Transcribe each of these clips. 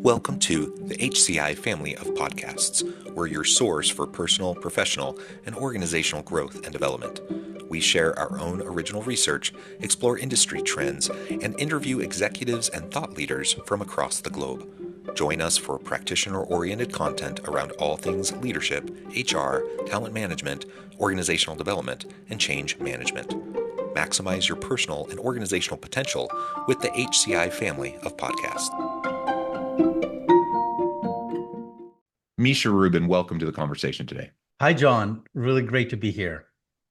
Welcome to the HCI family of podcasts. We're your source for personal, professional, and organizational growth and development. We share our own original research, explore industry trends, and interview executives and thought leaders from across the globe. Join us for practitioner-oriented content around all things leadership, HR, talent management, organizational development, and change management. Maximize your personal and organizational potential with the HCI family of podcasts. Misha Rubin, welcome to the conversation today. Hi, John. Really great to be here.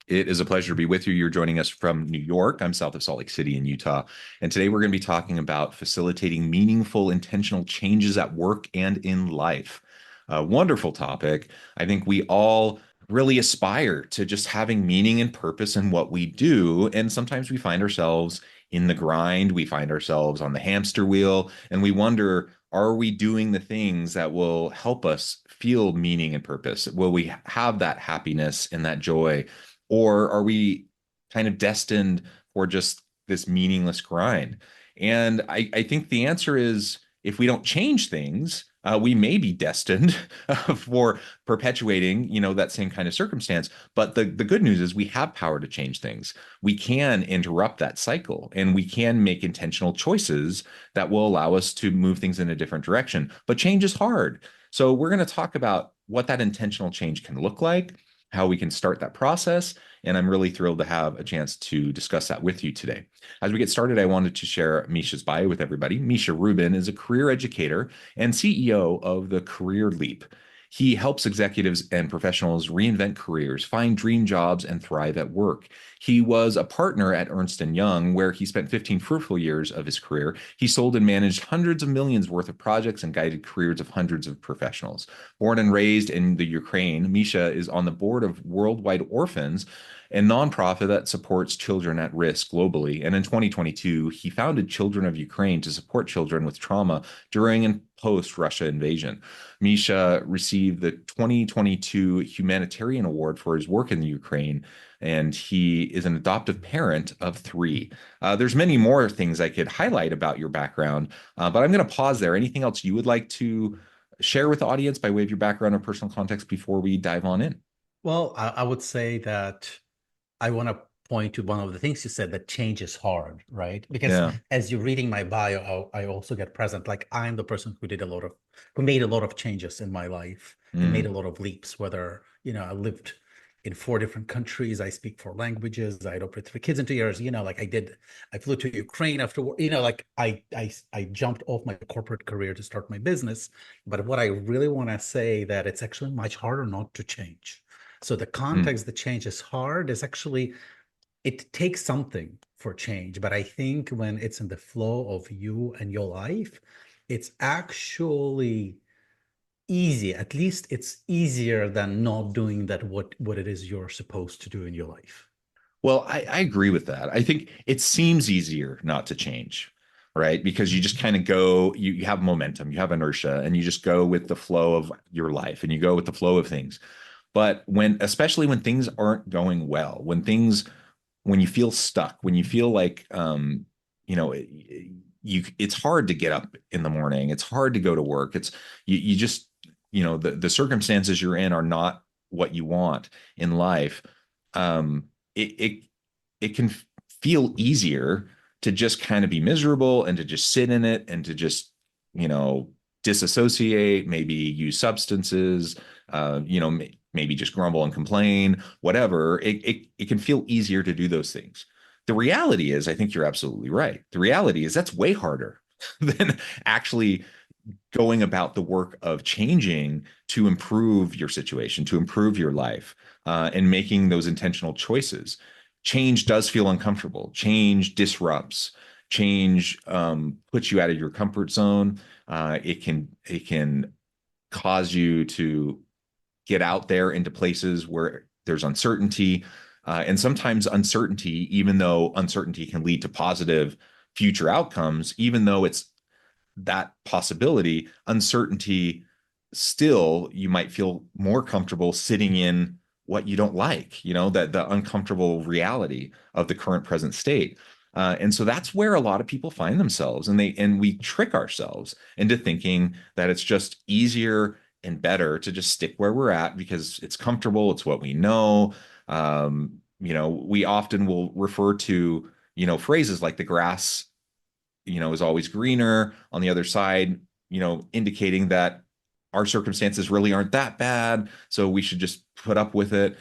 It is a pleasure to be with you. You're joining us from New York. I'm south of Salt Lake City in Utah. And today we're going to be talking about facilitating meaningful, intentional changes at work and in life. A wonderful topic. I think we all really aspire to just having meaning and purpose in what we do. And sometimes we find ourselves in the grind. We find ourselves on the hamster wheel, and we wonder, are we doing the things that will help us feel meaning and purpose? Will we have that happiness and that joy? Or are we kind of destined for just this meaningless grind? And I think the answer is, if we don't change things, we may be destined for perpetuating, that same kind of circumstance. But the good news is we have power to change things. We can interrupt that cycle, and we can make intentional choices that will allow us to move things in a different direction. But change is hard. So we're going to talk about what that intentional change can look like, how we can start that process. And I'm really thrilled to have a chance to discuss that with you today. As we get started, I wanted to share Misha's bio with everybody. Misha Rubin is a career educator and CEO of the Career Leap. He helps executives and professionals reinvent careers, find dream jobs, and thrive at work. He was a partner at Ernst & Young, where he spent 15 fruitful years of his career. He sold and managed hundreds of millions worth of projects and guided careers of hundreds of professionals. Born and raised in the Ukraine, Misha is on the board of Worldwide Orphans, a nonprofit that supports children at risk globally. And in 2022, he founded Children of Ukraine to support children with trauma during and post-Russia invasion. Misha received the 2022 Humanitarian Award for his work in the Ukraine, and he is an adoptive parent of 3. There's many more things I could highlight about your background, but I'm going to pause there. Anything else you would like to share with the audience by way of your background or personal context before we dive on in? Well, I would say that I want to point to one of the things you said, that change is hard, right? Because Yeah. as you're reading my bio, I also get present. Like, I'm the person who made a lot of changes in my life and made a Mm. lot of leaps, whether, I lived in 4 different countries. I speak 4 languages. I adopted 3 kids in 2 years. I flew to Ukraine after, I jumped off my corporate career to start my business. But what I really want to say, that it's actually much harder not to change. So the Mm. context that change is hard is actually, it takes something for change. But I think when it's in the flow of you and your life, it's actually easy. At least it's easier than not doing that, what it is you're supposed to do in your life. Well, I agree with that. I think it seems easier not to change, right? Because you just kind of go, you have momentum, you have inertia, and you just go with the flow of your life and you go with the flow of things. But especially when things aren't going well, when you feel stuck, when you feel like, you know, it's hard to get up in the morning. It's hard to go to work. You just, the circumstances you're in are not what you want in life. Um, it, it can feel easier to just kind of be miserable and to just sit in it and to just, you know, disassociate, maybe use substances, maybe just grumble and complain, whatever. It can feel easier to do those things. The reality is, I think you're absolutely right. The reality is that's way harder than actually going about the work of changing to improve your situation, to improve your life, and making those intentional choices. Change does feel uncomfortable. Change disrupts. Change puts you out of your comfort zone. It can cause you to get out there into places where there's uncertainty. And sometimes uncertainty, even though uncertainty can lead to positive future outcomes, even though it's that possibility, uncertainty, still, you might feel more comfortable sitting in what you don't like, that the uncomfortable reality of the current present state. And so that's where a lot of people find themselves, and we trick ourselves into thinking that it's just easier and better to just stick where we're at because it's comfortable, it's what we know. We often will refer to, phrases like the grass, is always greener on the other side, indicating that our circumstances really aren't that bad, so we should just put up with it.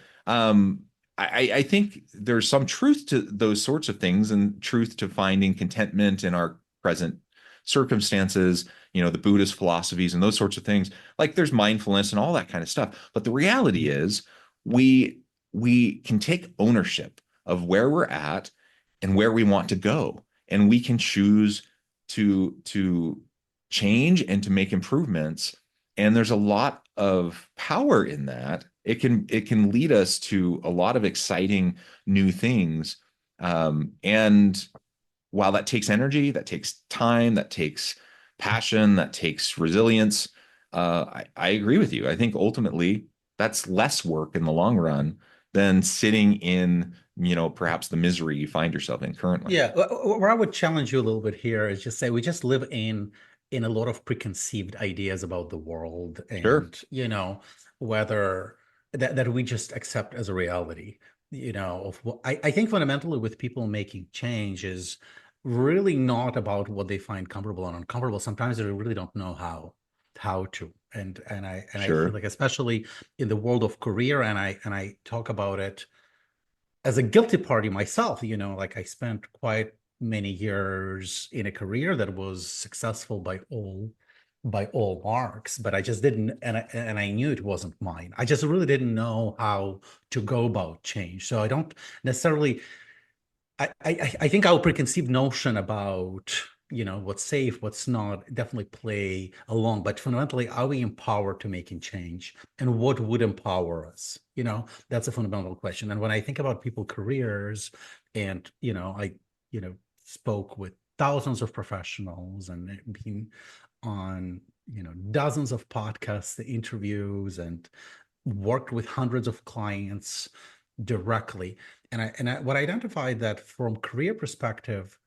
I think there's some truth to those sorts of things and truth to finding contentment in our present circumstances, the Buddhist philosophies and those sorts of things. Like there's mindfulness and all that kind of stuff. But the reality is we we can take ownership of where we're at and where we want to go. And we can choose to change and to make improvements. And there's a lot of power in that. It can lead us to a lot of exciting new things. And while that takes energy, that takes time, that takes passion, that takes resilience, I agree with you. I think ultimately that's less work in the long run than sitting in, perhaps the misery you find yourself in currently. Yeah, where I would challenge you a little bit here is just say we just live in a lot of preconceived ideas about the world, Sure, and whether that we just accept as a reality. Of what I think fundamentally with people making change is really not about what they find comfortable and uncomfortable. Sometimes they really don't know how to. And I feel sure. like especially in the world of career, and I talk about it as a guilty party myself, like I spent quite many years in a career that was successful by all marks, but I just didn't, and I knew it wasn't mine. I just really didn't know how to go about change. So I don't necessarily. I think our preconceived notion about what's safe, what's not, definitely play along. But fundamentally, are we empowered to making change, and what would empower us? That's a fundamental question. And when I think about people careers, and I spoke with thousands of professionals and been on dozens of podcasts, the interviews, and worked with hundreds of clients directly. And what I identified that from career perspective,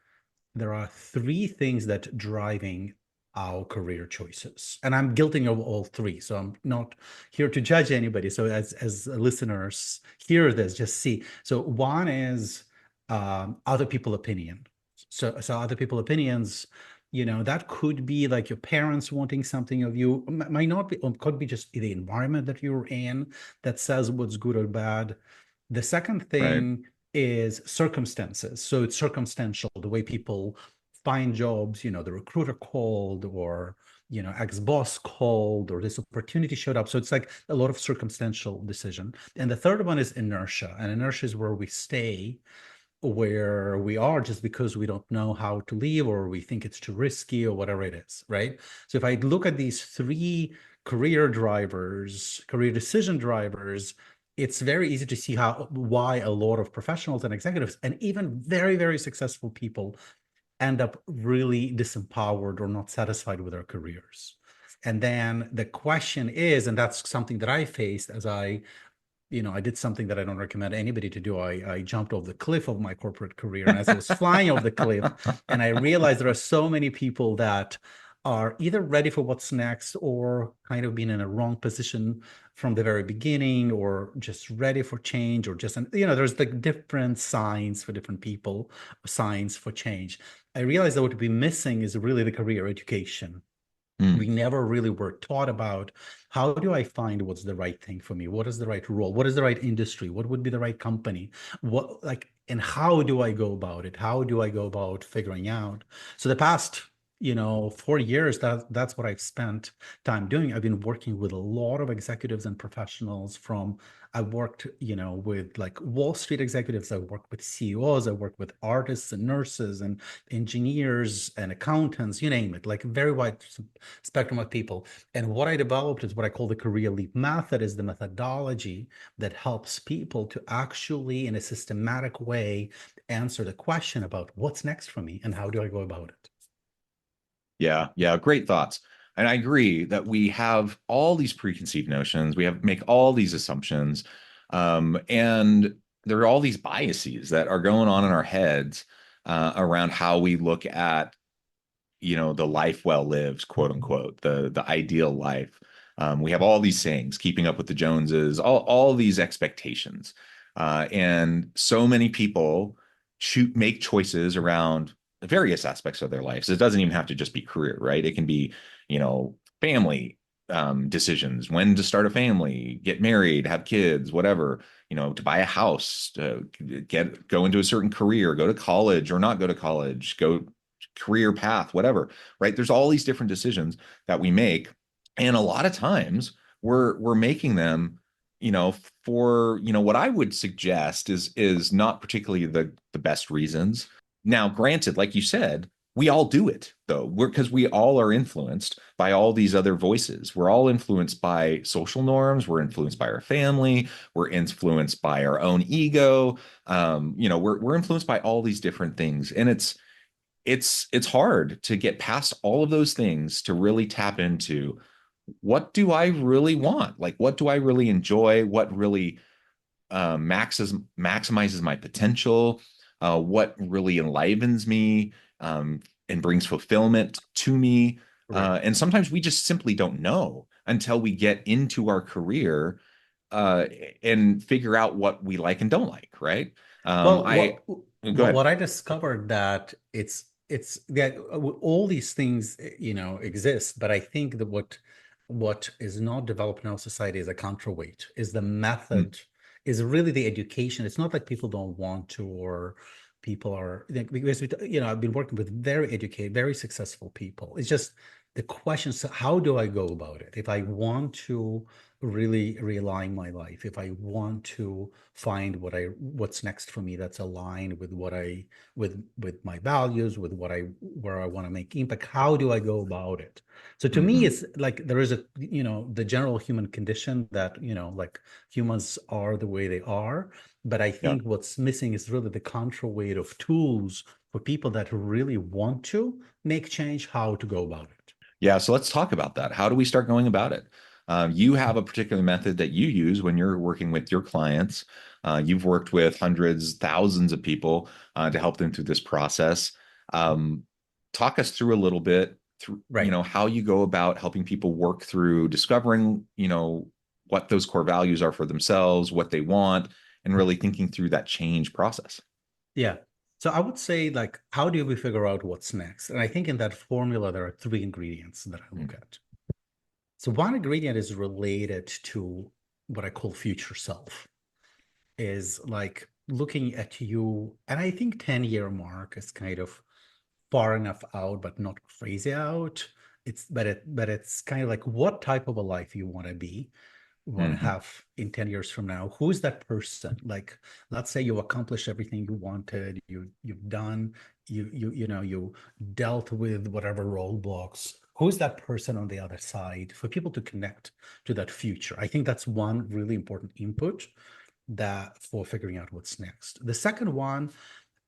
there are three things that driving our career choices, and I'm guilty of all three. So I'm not here to judge anybody. So as listeners hear this, just see. So one is other people opinion. So other people opinions. That could be like your parents wanting something of you. Might not be, could be just the environment that you're in that says what's good or bad. The second Right. thing is circumstances. So it's circumstantial, the way people find jobs, the recruiter called, or, ex-boss called, or this opportunity showed up. So it's like a lot of circumstantial decision. And the third one is inertia. And inertia is where we stay where we are just because we don't know how to leave, or we think it's too risky, or whatever it is, right? So if I look at these three career drivers, career decision drivers, it's very easy to see why a lot of professionals and executives and even very, very successful people end up really disempowered or not satisfied with their careers. And then the question is, and that's something that I faced as I did something that I don't recommend anybody to do. I jumped off the cliff of my corporate career. And as I was flying off the cliff, and I realized there are so many people that are either ready for what's next, or kind of been in a wrong position from the very beginning, or just ready for change, or just, there's like different signs for different people, signs for change. I realized that what would be missing is really the career education. We Mm. never really were taught about, how do I find what's the right thing for me? What is the right role? What is the right industry? What would be the right company? And how do I go about it? How do I go about figuring out? So the past, 4 years, that's what I've spent time doing. I've been working with a lot of executives and professionals I worked, with like Wall Street executives. I worked with CEOs. I worked with artists and nurses and engineers and accountants, you name it, like a very wide spectrum of people. And what I developed is what I call the career leap method, is the methodology that helps people to actually, in a systematic way, answer the question about what's next for me and how do I go about it. Yeah, yeah, great thoughts. And I agree that we have all these preconceived notions, we have make all these assumptions, and there are all these biases that are going on in our heads. around how we look at, the life well lived, quote unquote, the ideal life. We have all these sayings, keeping up with the Joneses, all these expectations, and so many people make choices around various aspects of their lives. It doesn't even have to just be career, right? It can be, family decisions, when to start a family, get married, have kids, whatever, to buy a house, to go into a certain career, go to college or not go to college, go career path, whatever, right? There's all these different decisions that we make. And a lot of times we're making them, you know, for, what I would suggest is not particularly the best reasons. Now, granted, like you said, we all do it though. Because we all are influenced by all these other voices. We're all influenced by social norms. We're influenced by our family. We're influenced by our own ego. We're influenced by all these different things, and it's hard to get past all of those things to really tap into what do I really want? Like, what do I really enjoy? What really maximizes my potential? What really enlivens me and brings fulfillment to me? Right. And sometimes we just simply don't know until we get into our career uh, and figure out what we like and don't like, right? Well, I Go what ahead. what I discovered that it's that all these things exist, but I think that what is not developed in our society is a counterweight, is the Mm, method, is really the education. It's not like people don't want to, or people are because I've been working with very educated, very successful people. It's just the question, so how do I go about it? If I want to really realign my life, if I want to find what's next for me that's aligned with with my values, with where I want to make impact, how do I go about it? So to me, mhm. it's like there is the general human condition that like humans are the way they are, but I Yeah. think what's missing is really the counterweight of tools for people that really want to make change, how to go about it. Yeah, so let's talk about that. How do we start going about it? You have a particular method that you use when you're working with your clients. You've worked with hundreds, thousands of people to help them through this process. Um, Talk us through a little bit through, Right. how you go about helping people work through discovering, what those core values are for themselves, what they want, and really thinking through that change process. Yeah. So I would say, like, how do we figure out what's next? And I think in that formula, there are three ingredients that I look Mm, at. So one ingredient is related to what I call future self, is like looking at you. And I think 10-year mark is kind of far enough out, but not crazy out. It's kind of like what type of a life you want to be, want to mhm, have in 10 years from now. Who's that person? Like, let's say you accomplished everything you wanted, you've done, you dealt with whatever roadblocks. Who's that person on the other side, for people to connect to that future? I think that's one really important input that for figuring out what's next. The second one,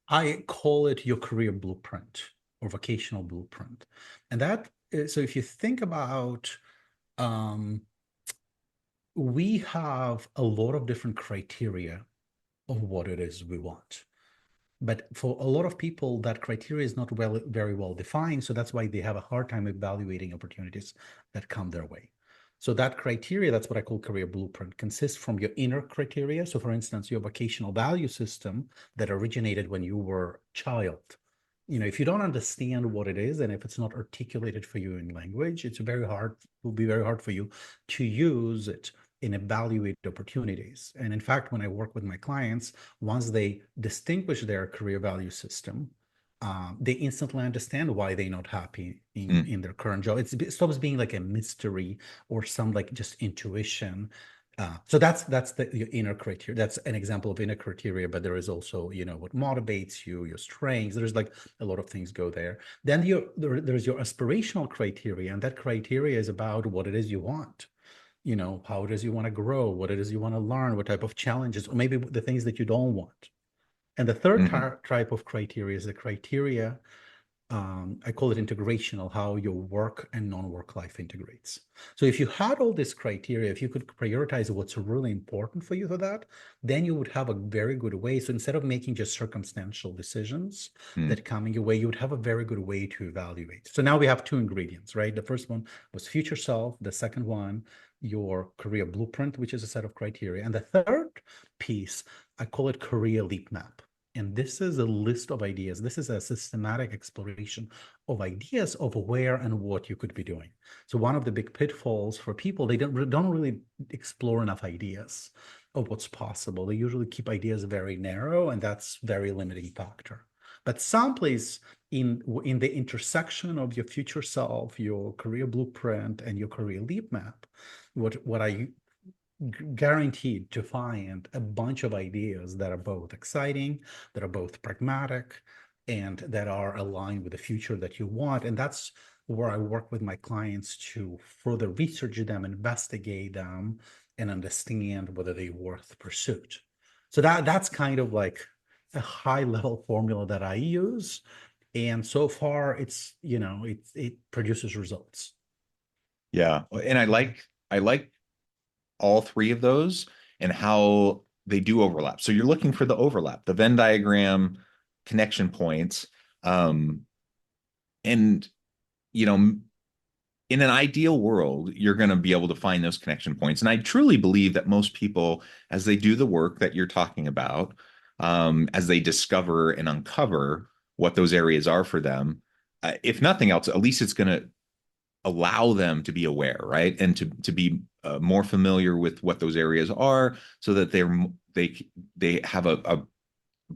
I call it your career blueprint or vocational blueprint. And so if you think about, um, we have a lot of different criteria of what it is we want. But for a lot of people, that criteria is not very well defined. So that's why they have a hard time evaluating opportunities that come their way. So that criteria, that's what I call career blueprint, consists from your inner criteria. So for instance, your vocational value system that originated when you were a child. If you don't understand what it is, and if it's not articulated for you in language, will be very hard for you to use it in evaluate opportunities. And in fact, when I work with my clients, once they distinguish their career value system, they instantly understand why they're not happy mm, in their current job. It stops being like a mystery or some like just intuition. So that's your inner criteria. That's an example of inner criteria, but there is also, what motivates you, your strengths. There's like a lot of things go there. Then there's your aspirational criteria, and that criteria is about what it is you want. How it is you want to grow, what it is you want to learn, what type of challenges, or maybe the things that you don't want. And the third mhm, type of criteria is the criteria I call it integrational, how your work and non-work life integrates. So if you had all this criteria, if you could prioritize what's really important for you for that, then you would have a very good way. So instead of making just circumstantial decisions Mm. that come in your way, you would have a very good way to evaluate. So now we have two ingredients, right? The first one was future self. The second one, your career blueprint, which is a set of criteria. And the third piece, I call it career leap map. And this is a list of ideas. This is a systematic exploration of ideas of where and what you could be doing. So one of the big pitfalls for people, they don't really explore enough ideas of what's possible. They usually keep ideas very narrow, and that's very limiting factor. But someplace in the intersection of your future self, your career blueprint, and your career leap map, what I guaranteed to find a bunch of ideas that are both exciting, that are both pragmatic, and that are aligned with the future that you want. And that's where I work with my clients to further research them, investigate them, and understand whether they're worth pursuit. So that's kind of like a high level formula that I use. And so far it produces results. Yeah. And I like all three of those and how they do overlap. So you're looking for the overlap, the Venn diagram connection points. Um, and you know, in an ideal world, you're going to be able to find those connection points. And I truly believe that most people, as they do the work that you're talking about, as they discover and uncover what those areas are for them, if nothing else, at least it's going to allow them to be aware, right? And to be more familiar with what those areas are, so that they have a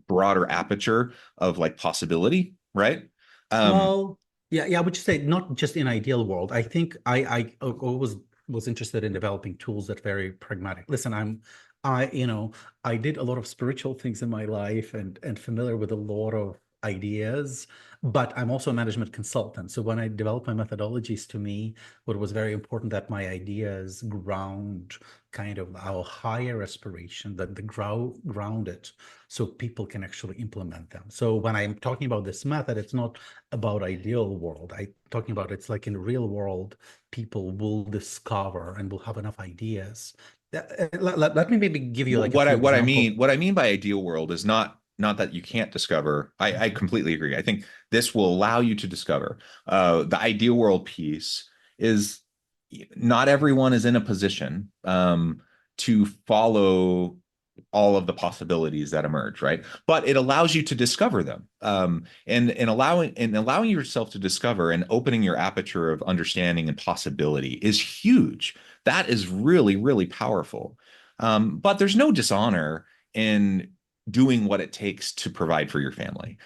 broader aperture of like possibility, right? Um, Well, yeah, I would just say not just in ideal world. I think I always was interested in developing tools that are very pragmatic. Listen, I did a lot of spiritual things in my life and familiar with a lot of ideas, but I'm also a management consultant. So when I develop my methodologies, to me, what was very important that my ideas ground kind of our higher aspiration, that the ground it so people can actually implement them. So when I'm talking about this method, it's not about ideal world. I'm talking about it's like in real world, people will discover and will have enough ideas. Let me maybe give you like a what I few what I examples. mean what I mean by ideal world is not that you can't discover. I completely agree. I think this will allow you to discover. The ideal world piece is not everyone is in a position to follow all of the possibilities that emerge, right? But it allows you to discover them, and allowing yourself to discover and opening your aperture of understanding and possibility is huge. That is really, really powerful. But there's no dishonor in doing what it takes to provide for your family.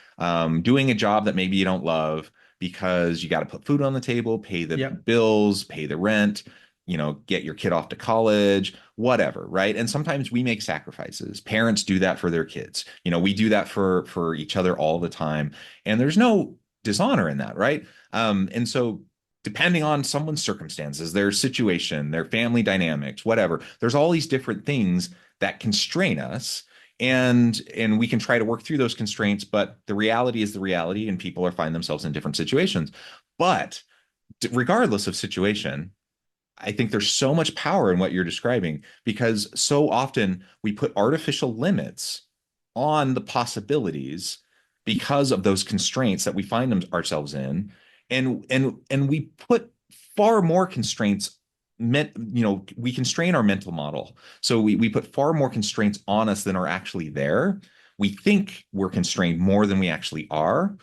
Doing a job that maybe you don't love because you got to put food on the table, pay the Yeah. bills, pay the rent, get your kid off to college, whatever, right? And sometimes we make sacrifices. Parents do that for their kids. We do that for each other all the time, and there's no dishonor in that, right? And so depending on someone's circumstances, their situation, their family dynamics, whatever, there's all these different things that constrain us, and we can try to work through those constraints, but the reality is the reality, and people are find themselves in different situations. But regardless of situation, I think there's so much power in what you're describing, because so often we put artificial limits on the possibilities because of those constraints that we find ourselves in, and we put far more constraints. We constrain our mental model, so we put far more constraints on us than are actually there. We think we're constrained more than we actually are,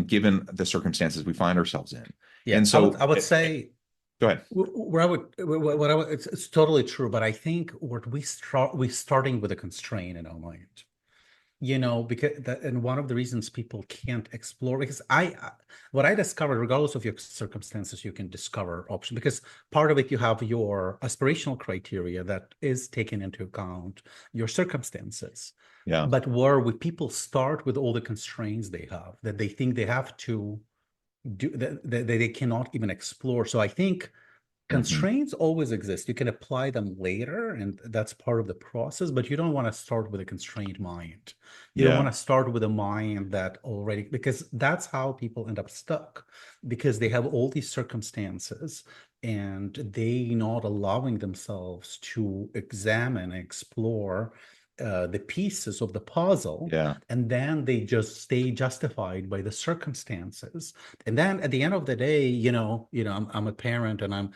given the circumstances we find ourselves in. Yeah, And I so, would say go ahead. where I would what I would it's totally true, but I think what we starting with a constraint in our mind. Because that, and one of the reasons people can't explore, because what I discovered, regardless of your circumstances, you can discover options, because part of it, you have your aspirational criteria that is taken into account your circumstances. Yeah. But where we people start with all the constraints they have, that they think they have to do, that they cannot even explore. So I think Hmm. Constraints always exist. You can apply them later, and that's part of the process, but you don't want to start with a constrained mind. You don't want Yeah. to start with a mind that already, because that's how people end up stuck, because they have all these circumstances and they not allowing themselves to examine, explore the pieces of the puzzle, Yeah. and then they just stay justified by the circumstances. And then at the end of the day, I'm a parent, and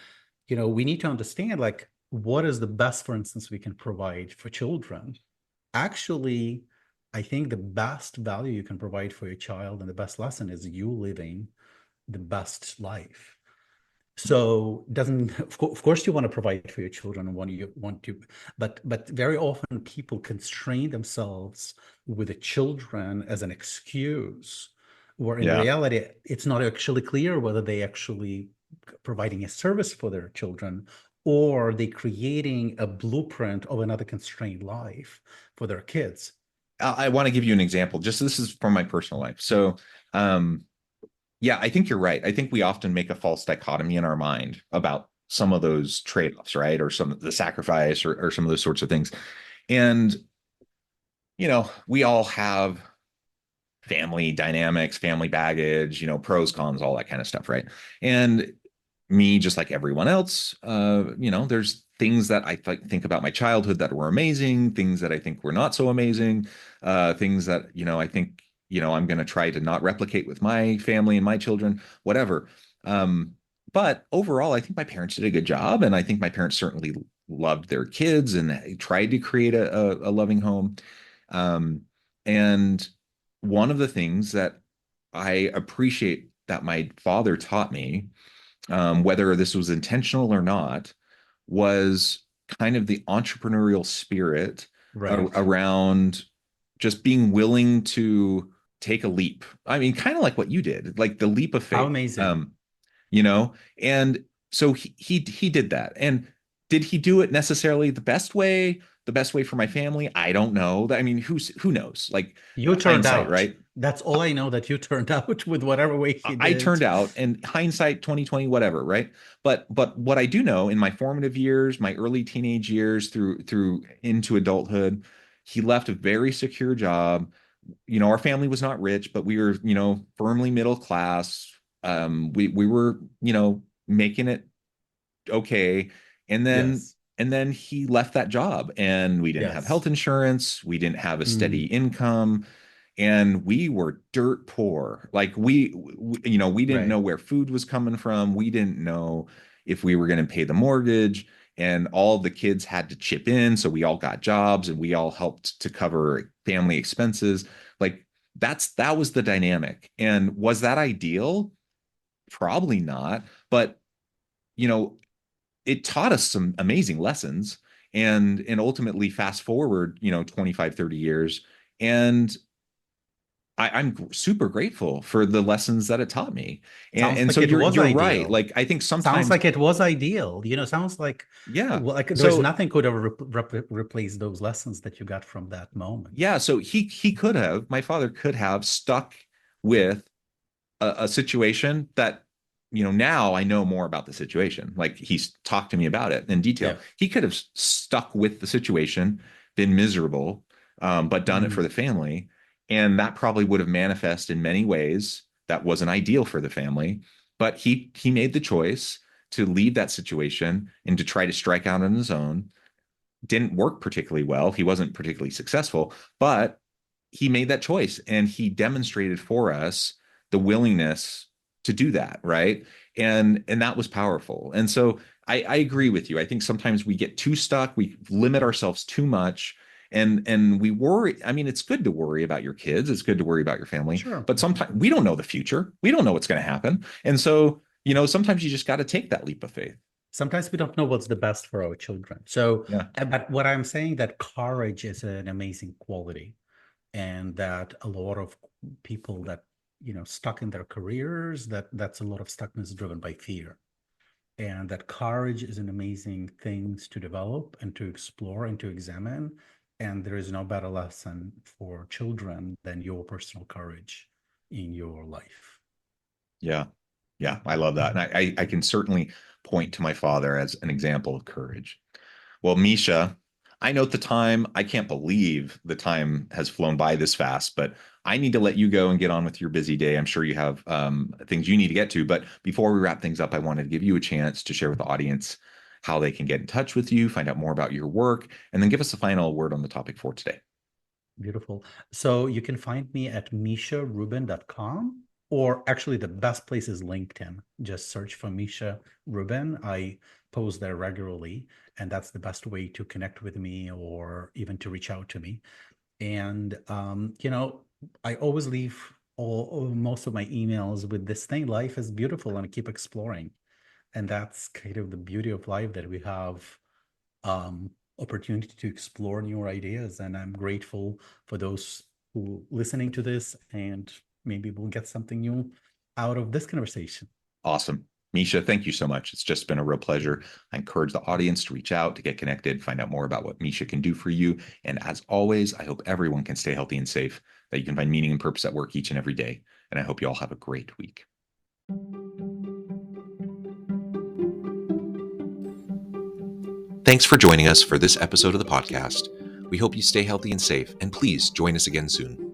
we need to understand, like, what is the best, for instance, we can provide for children. Actually, I think the best value you can provide for your child and the best lesson is you living the best life. So doesn't of course you want to provide for your children and want to, but very often people constrain themselves with the children as an excuse, where in Yeah. reality it's not actually clear whether they actually providing a service for their children, or they creating a blueprint of another constrained life for their kids. I want to give you an example. Just this is from my personal life. So, um, yeah, I think you're right. I think we often make a false dichotomy in our mind about some of those trade-offs, right? Or some of the sacrifice or some of those sorts of things. And, we all have family dynamics, family baggage, pros, cons, all that kind of stuff, right? And me, just like everyone else, there's things that I think about my childhood that were amazing, things that I think were not so amazing, things that, I think, I'm going to try to not replicate with my family and my children, whatever. Um, but overall, I think my parents did a good job. And I think my parents certainly loved their kids and tried to create a loving home. Um, and one of the things that I appreciate that my father taught me, whether this was intentional or not, was kind of the entrepreneurial spirit Right. around just being willing to take a leap. I mean, kind of like what you did, like the leap of How faith. amazing. Um, and so he did that. And did he do it necessarily the best way for my family? I don't know. I mean, who knows? Like You turned hindsight, out. right? That's all I know, that you turned out with whatever way he I did. turned out and hindsight 2020 whatever, right? But what I do know in my formative years, my early teenage years through into adulthood, he left a very secure job. Our family was not rich, but we were, firmly middle class. We were, making it okay. And then Yes. and then he left that job and we didn't have Yes. health insurance, we didn't have a steady Mm, income, and we were dirt poor. Like we didn't know right. where food was coming from. We didn't know if we were going to pay the mortgage, and all the kids had to chip in, so we all got jobs and we all helped to cover family expenses. Like that was the dynamic. And was that ideal? Probably not, but you know, it taught us some amazing lessons, and ultimately fast forward 25, 30 years, and I'm super grateful for the lessons that it taught me. and Sounds and so like it you're was you're right. ideal. Like I think Sounds sometimes, like it was ideal. Sounds like, yeah. well, like there's So nothing could ever replace those lessons that you got from that moment. yeah, so he could have, my father could have stuck with a situation that, now I know more about the situation. Like he's talked to me about it in detail. Yeah. He could have stuck with the situation, been miserable, but done it for Mm, the family. And that probably would have manifested in many ways that wasn't ideal for the family. But he made the choice to leave that situation and to try to strike out on his own. Didn't work particularly well. He wasn't particularly successful, but he made that choice and he demonstrated for us the willingness to do that, right? And that was powerful. And so I agree with you. I think sometimes we get too stuck, we limit ourselves too much, and we worry. I mean, it's good to worry about your kids, it's good to worry about your family, sure. but sometimes we don't know the future. We don't know what's going to happen. And so, sometimes you just got to take that leap of faith. Sometimes we don't know what's the best for our children. So, Yeah. but what I'm saying, that courage is an amazing quality, and that a lot of people that, stuck in their careers, that's a lot of stuckness driven by fear. And that courage is an amazing thing to develop and to explore and to examine. And there is no better lesson for children than your personal courage in your life. Yeah. Yeah, I love that. And I can certainly point to my father as an example of courage. Well, Misha, I note the time. I can't believe the time has flown by this fast, but I need to let you go and get on with your busy day. I'm sure you have things you need to get to. But before we wrap things up, I wanted to give you a chance to share with the audience how they can get in touch with you, find out more about your work, and then give us a final word on the topic for today. Beautiful. So you can find me at misharubin.com, or actually the best place is LinkedIn. Just search for Misha Rubin. I post there regularly, and that's the best way to connect with me or even to reach out to me. And I always leave most of my emails with this thing: life is beautiful and keep exploring. And that's kind of the beauty of life, that we have opportunity to explore new ideas. And I'm grateful for those who listening to this, and maybe we'll get something new out of this conversation. Awesome. Misha, thank you so much. It's just been a real pleasure. I encourage the audience to reach out, to get connected, find out more about what Misha can do for you. And as always, I hope everyone can stay healthy and safe, that you can find meaning and purpose at work each and every day. And I hope you all have a great week. Thanks for joining us for this episode of the podcast. We hope you stay healthy and safe, and please join us again soon.